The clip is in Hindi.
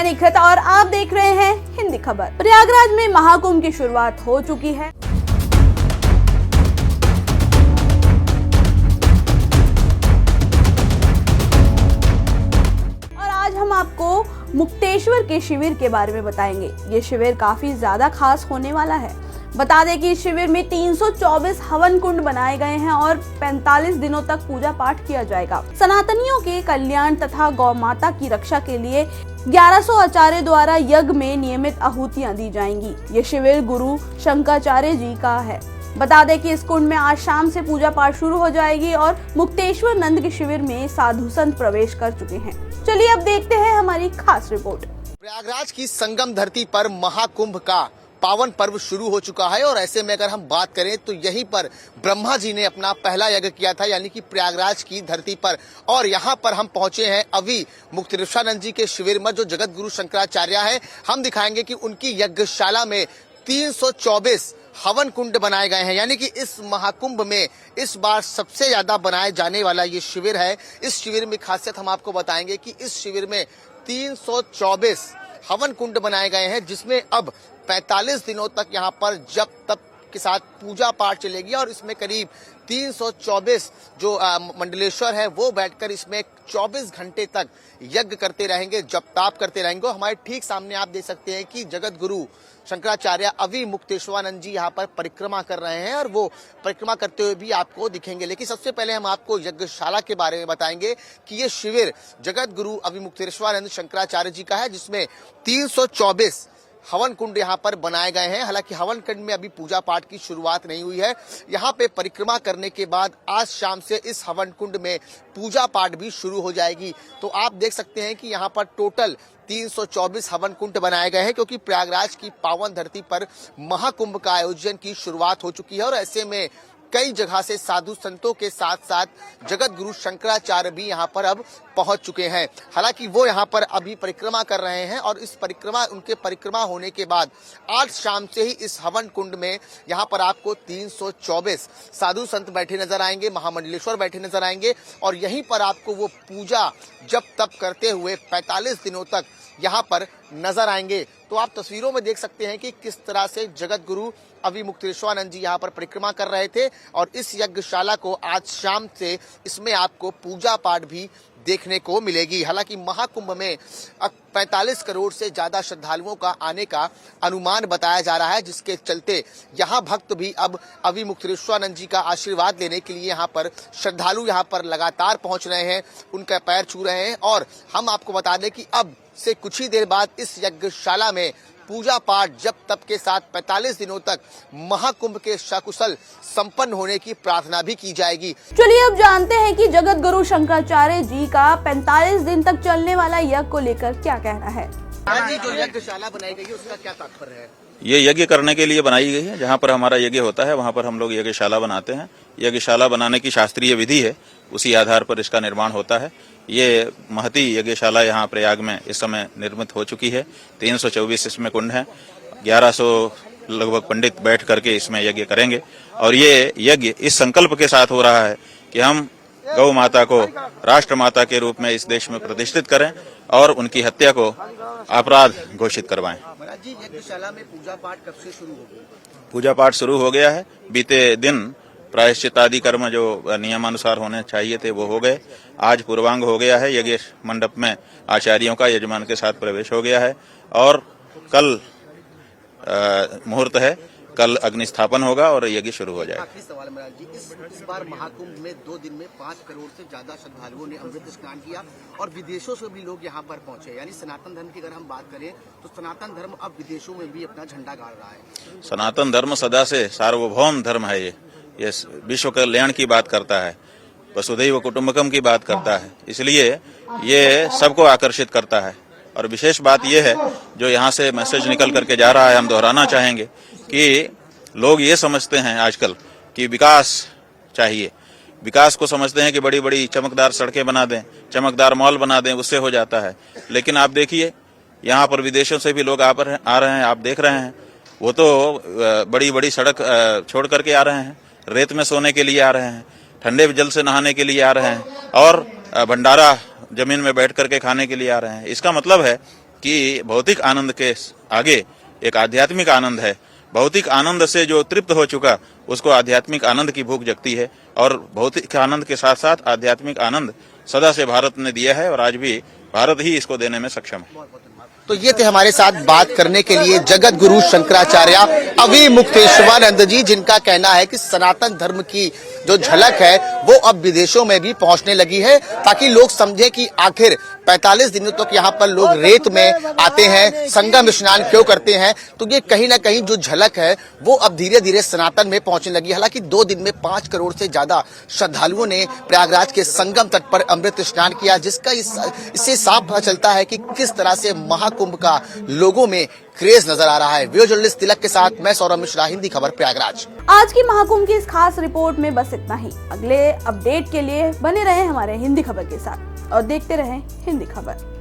निखत और आप देख रहे हैं हिंदी खबर। प्रयागराज में महाकुंभ की शुरुआत हो चुकी है। और आज हम आपको मुक्तेश्वर के शिविर के बारे में बताएंगे। ये शिविर काफी ज्यादा खास होने वाला है। बता दें कि इस शिविर में 324 हवन कुंड बनाए गए हैं और 45 दिनों तक पूजा पाठ किया जाएगा। सनातनियों के कल्याण तथा गौ माता की रक्षा के लिए 1100 आचार्य द्वारा यज्ञ में नियमित आहुतियां दी जाएंगी। ये शिविर गुरु शंकराचार्य जी का है। बता दें कि इस कुंड में आज शाम से पूजा पाठ शुरू हो जाएगी और मुक्तेश्वर नंद के शिविर में साधु संत प्रवेश कर चुके हैं। चलिए अब देखते हैं हमारी खास रिपोर्ट। प्रयागराज की संगम धरती पर महाकुंभ का पावन पर्व शुरू हो चुका है और ऐसे में अगर हम बात करें तो यहीं पर ब्रह्मा जी ने अपना पहला यज्ञ किया था, यानी कि प्रयागराज की धरती पर। और यहाँ पर हम पहुंचे हैं अभी मुक्तेश्वरानंद जी के शिविर में, जो जगत गुरु शंकराचार्य हैं। हम दिखाएंगे कि उनकी यज्ञशाला में 324 हवन कुंड बनाए गए हैं, यानी कि इस महाकुंभ में इस बार सबसे ज्यादा बनाए जाने वाला ये शिविर है। इस शिविर में खासियत हम आपको बताएंगे कि इस शिविर में 324 हवन कुंड बनाए गए हैं, जिसमें अब 45 दिनों तक यहाँ पर जप तप के साथ पूजा पाठ चलेगी। और इसमें करीब 324 जो मंडलेश्वर है वो बैठकर इसमें 24 घंटे तक यज्ञ करते रहेंगे, जप ताप करते रहेंगे। हमारे ठीक सामने आप देख सकते हैं कि जगत गुरु शंकराचार्य अभी मुक्तेश्वरानंद जी यहाँ पर परिक्रमा कर रहे हैं और वो परिक्रमा करते हुए भी आपको दिखेंगे। लेकिन सबसे पहले हम आपको यज्ञशाला के बारे में बताएंगे कि ये शिविर जगत गुरु अभी मुक्तेश्वरानंद शंकराचार्य जी का है, जिसमें 324 हवन कुंड यहाँ पर बनाए गए हैं। हालांकि हवन कुंड में अभी पूजा पाठ की शुरुआत नहीं हुई है। यहाँ पे परिक्रमा करने के बाद आज शाम से इस हवन कुंड में पूजा पाठ भी शुरू हो जाएगी। तो आप देख सकते हैं कि यहाँ पर टोटल 324 हवन कुंड बनाए गए हैं, क्योंकि प्रयागराज की पावन धरती पर महाकुंभ का आयोजन की शुरुआत हो चुकी है। और ऐसे में कई जगह से साधु संतों के साथ साथ जगत गुरु शंकराचार्य भी यहाँ पर अब पहुंच चुके हैं। हालांकि वो यहाँ पर अभी परिक्रमा कर रहे हैं और इस उनके परिक्रमा होने के बाद आज शाम से ही इस हवन कुंड में यहाँ पर आपको 324 साधु संत बैठे नजर आएंगे, महामंडलेश्वर बैठे नजर आएंगे और यहीं पर आपको वो पूजा जप तप करते हुए 45 दिनों तक यहाँ पर नजर आएंगे। तो आप तस्वीरों में देख सकते हैं कि किस तरह से जगत गुरु अभी मुक्तेश्वरानंद जी यहाँ पर परिक्रमा कर रहे थे और इस यज्ञशाला को आज शाम से इसमें आपको पूजा पाठ भी देखने को मिलेगी। हालांकि महाकुंभ में 45 करोड़ से ज्यादा श्रद्धालुओं का आने का अनुमान बताया जा रहा है, जिसके चलते यहाँ भक्त भी अब अभी मुक्तेश्वरानंद जी का आशीर्वाद लेने के लिए यहाँ पर श्रद्धालु यहाँ पर लगातार पहुंच रहे हैं, उनका पैर छू रहे हैं। और हम आपको बता दें कि अब से कुछ ही देर बाद इस यज्ञशाला में पूजा पाठ जप तप के साथ 45 दिनों तक महाकुंभ के सकुशल संपन्न होने की प्रार्थना भी की जाएगी। चलिए अब जानते हैं कि जगत गुरु शंकराचार्य जी का 45 दिन तक चलने वाला यज्ञ को लेकर क्या कहना है। जो यज्ञशाला बनाई गई है उसका क्या तात्पर्य है? ये यज्ञ करने के लिए बनाई गई है। जहाँ पर हमारा यज्ञ होता है वहाँ पर हम लोग यज्ञशाला बनाते हैं। यज्ञशाला बनाने की शास्त्रीय विधि है, उसी आधार पर इसका निर्माण होता है। ये महती यज्ञशाला यहाँ प्रयाग में इस समय निर्मित हो चुकी है। 324 इसमें कुंड है, 1100 लगभग पंडित बैठ करके इसमें यज्ञ करेंगे। और ये यज्ञ इस संकल्प के साथ हो रहा है कि हम गौ माता को राष्ट्र माता के रूप में इस देश में प्रतिष्ठित करें और उनकी हत्या को अपराध घोषित करवाएं। यज्ञशाला में पूजा पाठ कब से शुरू हो गया? पूजा पाठ शुरू हो गया है। बीते दिन प्रायश्चित आदि कर्म जो नियमानुसार होने चाहिए थे वो हो गए। आज पूर्वांग हो गया है, यज्ञ मंडप में आचार्यों का यजमान के साथ प्रवेश हो गया है और कल मुहूर्त है, कल अग्नि स्थापन होगा और यज्ञ शुरू हो जाएगा। आखिरी सवाल महाराज जी, इस बार महाकुंभ में 2 दिन में 5 करोड़ से ज्यादा श्रद्धालुओं ने अमृत स्नान किया और विदेशों से भी लोग यहाँ पर पहुंचे। यानी सनातन धर्म की अगर हम बात करें तो सनातन धर्म अब विदेशों में भी अपना झंडा गाड़ रहा है। सनातन धर्म सदा से सार्वभौम धर्म है। ये विश्व कल्याण की बात करता है, वसुधैव कुटुंबकम की बात करता है, इसलिए ये सबको आकर्षित करता है। और विशेष बात यह है जो यहाँ से मैसेज निकल करके जा रहा है, हम दोहराना चाहेंगे कि लोग ये समझते हैं आजकल कि विकास चाहिए, विकास को समझते हैं कि बड़ी बड़ी चमकदार सड़कें बना दें, चमकदार मॉल बना दें, उससे हो जाता है। लेकिन आप देखिए यहाँ पर विदेशों से भी लोग आ रहे हैं, आप देख रहे हैं, वो तो बड़ी बड़ी सड़क छोड़ करके आ रहे हैं, रेत में सोने के लिए आ रहे हैं, ठंडे जल से नहाने के लिए आ रहे हैं और भंडारा जमीन में बैठ करके खाने के लिए आ रहे हैं। इसका मतलब है कि भौतिक आनंद के आगे एक आध्यात्मिक आनंद है। भौतिक आनंद से जो तृप्त हो चुका उसको आध्यात्मिक आनंद की भूख जगती है, और भौतिक आनंद के साथ साथ आध्यात्मिक आनंद सदा से भारत ने दिया है और आज भी भारत ही इसको देने में सक्षम है। तो ये थे हमारे साथ बात करने के लिए जगत गुरु शंकराचार्य अविमुक्तेश्वरानंद जी, जिनका कहना है कि सनातन धर्म की जो झलक है वो अब विदेशों में भी पहुंचने लगी है, ताकि लोग समझे कि आखिर 45 दिनों तक यहाँ पर लोग रेत में आते हैं, संगम स्नान क्यों करते हैं। तो ये कहीं ना कहीं जो झलक है वो अब धीरे धीरे सनातन में पहुंचने लगी। हालांकि 2 दिन में 5 करोड़ से ज्यादा श्रद्धालुओं ने प्रयागराज के संगम तट पर अमृत स्नान किया, जिसका इससे साफ पता चलता है कि किस तरह से महाकुंभ का लोगों में क्रेज नजर आ रहा है। वीडियो जर्नलिस्ट तिलक के साथ मैं सौरभ मिश्रा, हिंदी खबर प्रयागराज। आज की महाकुंभ की इस खास रिपोर्ट में बस इतना ही। अगले अपडेट के लिए बने रहें हमारे हिंदी खबर के साथ और देखते रहें हिंदी खबर।